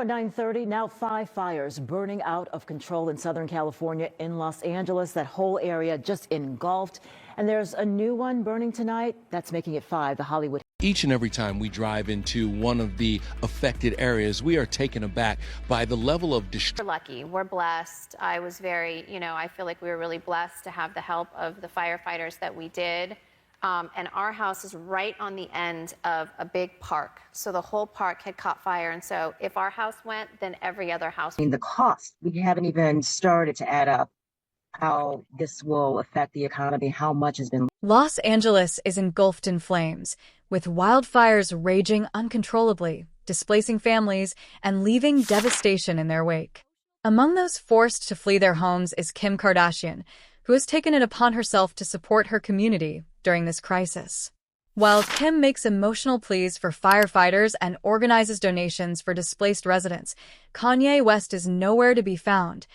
at 9:30, now 5 fires burning out of control in Southern California in Los Angeles. That whole area just engulfed. And there's a new one burning tonight. That's making it 5, the Hollywood. Each and every time we drive into one of the affected areas, we are taken aback by the level of destruction. We're lucky. We're blessed. I was very, I feel like we were really blessed to have the help of the firefighters that we did. And our house is right on the end of a big park. So the whole park had caught fire. And so if our house went, then every other house. The cost, we haven't even started to add up how this will affect the economy, how much has been. Los Angeles is engulfed in flames, with wildfires raging uncontrollably, displacing families and leaving devastation in their wake. Among those forced to flee their homes is Kim Kardashian, who has taken it upon herself to support her community during this crisis. While Kim makes emotional pleas for firefighters and organizes donations for displaced residents, Kanye West is nowhere to be found,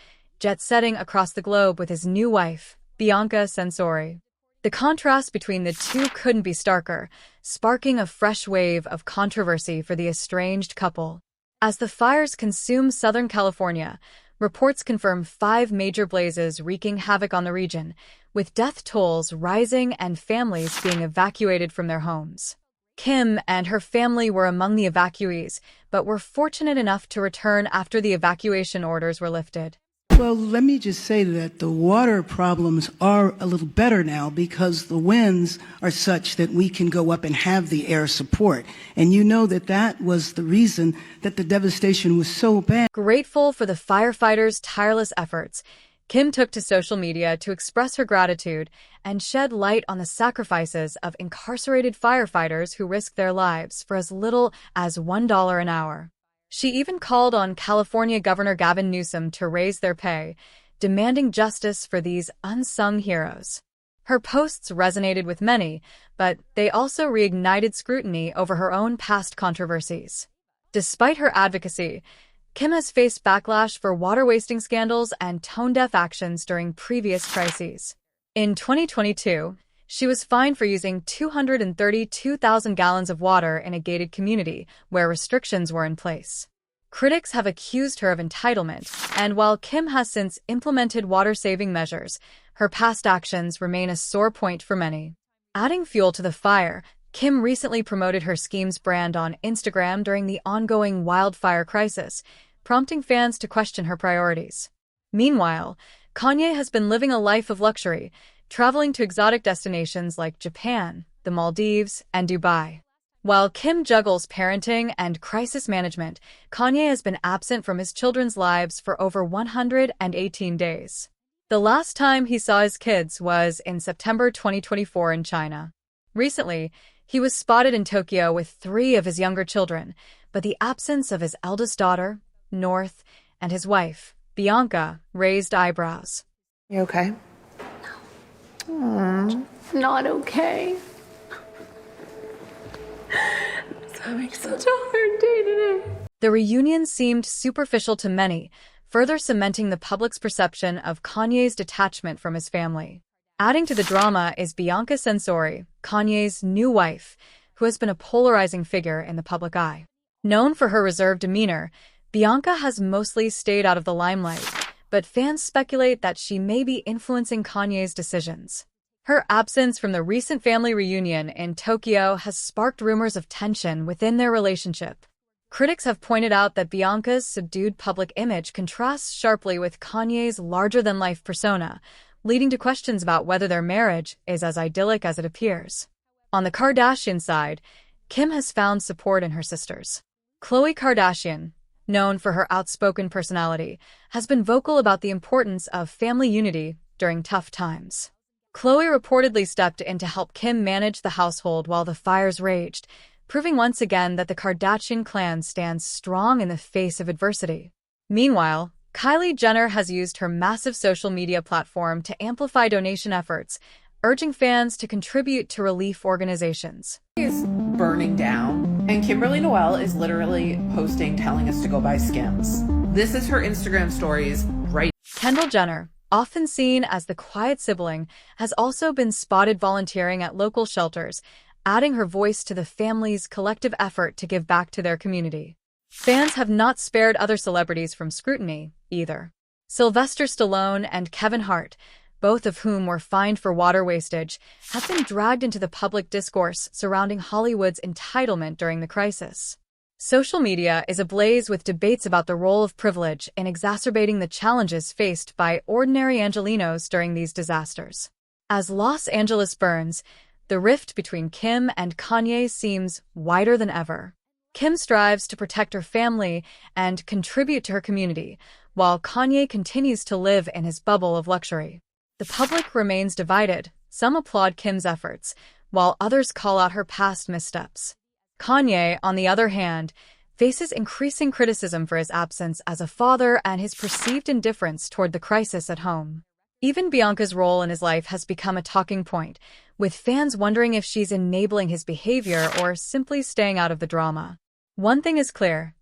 jet-setting across the globe with his new wife, Bianca Censori. The contrast between the two couldn't be starker, sparking a fresh wave of controversy for the estranged couple. As the fires consume Southern California, reports confirm 5 major blazes wreaking havoc on the region, with death tolls rising and families being evacuated from their homes. Kim and her family were among the evacuees, but were fortunate enough to return after the evacuation orders were lifted. Well, let me just say that the water problems are a little better now because the winds are such that we can go up and have the air support. And you know that was the reason that the devastation was so bad. Grateful for the firefighters' tireless efforts, Kim took to social media to express her gratitude and shed light on the sacrifices of incarcerated firefighters who risked their lives for as little as $1 an hour. She even called on California Governor Gavin Newsom to raise their pay, demanding justice for these unsung heroes. Her posts resonated with many, but they also reignited scrutiny over her own past controversies. Despite her advocacy, Kim has faced backlash for water wasting scandals and tone-deaf actions during previous crises. In 2022, she was fined for using 232,000 gallons of water in a gated community where restrictions were in place. Critics have accused her of entitlement, and while Kim has since implemented water-saving measures, her past actions remain a sore point for many. Adding fuel to the fire, Kim recently promoted her Schemes brand on Instagram during the ongoing wildfire crisis, prompting fans to question her priorities. Meanwhile, Kanye has been living a life of luxury, traveling to exotic destinations like Japan, the Maldives, and Dubai. While Kim juggles parenting and crisis management, Kanye has been absent from his children's lives for over 118 days. The last time he saw his kids was in September 2024 in China. Recently, he was spotted in Tokyo with 3 of his younger children, but the absence of his eldest daughter, North, and his wife, Bianca, raised eyebrows. You okay? Not okay. It's having such a hard day today. The reunion seemed superficial to many, further cementing the public's perception of Kanye's detachment from his family. Adding to the drama is Bianca Censori, Kanye's new wife, who has been a polarizing figure in the public eye. Known for her reserved demeanor, Bianca has mostly stayed out of the limelight, but fans speculate that she may be influencing Kanye's decisions. Her absence from the recent family reunion in Tokyo has sparked rumors of tension within their relationship. Critics have pointed out that Bianca's subdued public image contrasts sharply with Kanye's larger-than-life persona, leading to questions about whether their marriage is as idyllic as it appears. On the Kardashian side, Kim has found support in her sisters. Khloe Kardashian, known for her outspoken personality, has been vocal about the importance of family unity during tough times. Khloe reportedly stepped in to help Kim manage the household while the fires raged, proving once again that the Kardashian clan stands strong in the face of adversity. Meanwhile, Kylie Jenner has used her massive social media platform to amplify donation efforts, urging fans to contribute to relief organizations. Is burning down, and Kimberly Noel is literally posting telling us to go buy Skims. This is her Instagram stories right. Kendall Jenner, often seen as the quiet sibling, has also been spotted volunteering at local shelters, adding her voice to the family's collective effort to give back to their community. Fans have not spared other celebrities from scrutiny, either. Sylvester Stallone and Kevin Hart, both of whom were fined for water wastage, have been dragged into the public discourse surrounding Hollywood's entitlement during the crisis. Social media is ablaze with debates about the role of privilege in exacerbating the challenges faced by ordinary Angelenos during these disasters. As Los Angeles burns, the rift between Kim and Kanye seems wider than ever. Kim strives to protect her family and contribute to her community, while Kanye continues to live in his bubble of luxury. The public remains divided. Some applaud Kim's efforts, while others call out her past missteps. Kanye, on the other hand, faces increasing criticism for his absence as a father and his perceived indifference toward the crisis at home. Even Bianca's role in his life has become a talking point, with fans wondering if she's enabling his behavior or simply staying out of the drama. One thing is clear: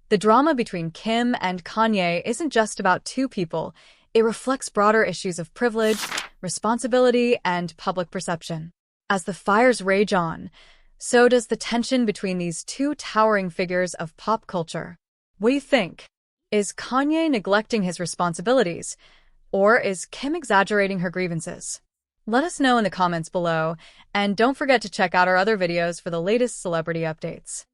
the drama between Kim and Kanye isn't just about two people. It reflects broader issues of privilege, responsibility, and public perception. As the fires rage on, so does the tension between these two towering figures of pop culture. What do you think? Is Kanye neglecting his responsibilities, or is Kim exaggerating her grievances? Let us know in the comments below, and don't forget to check out our other videos for the latest celebrity updates.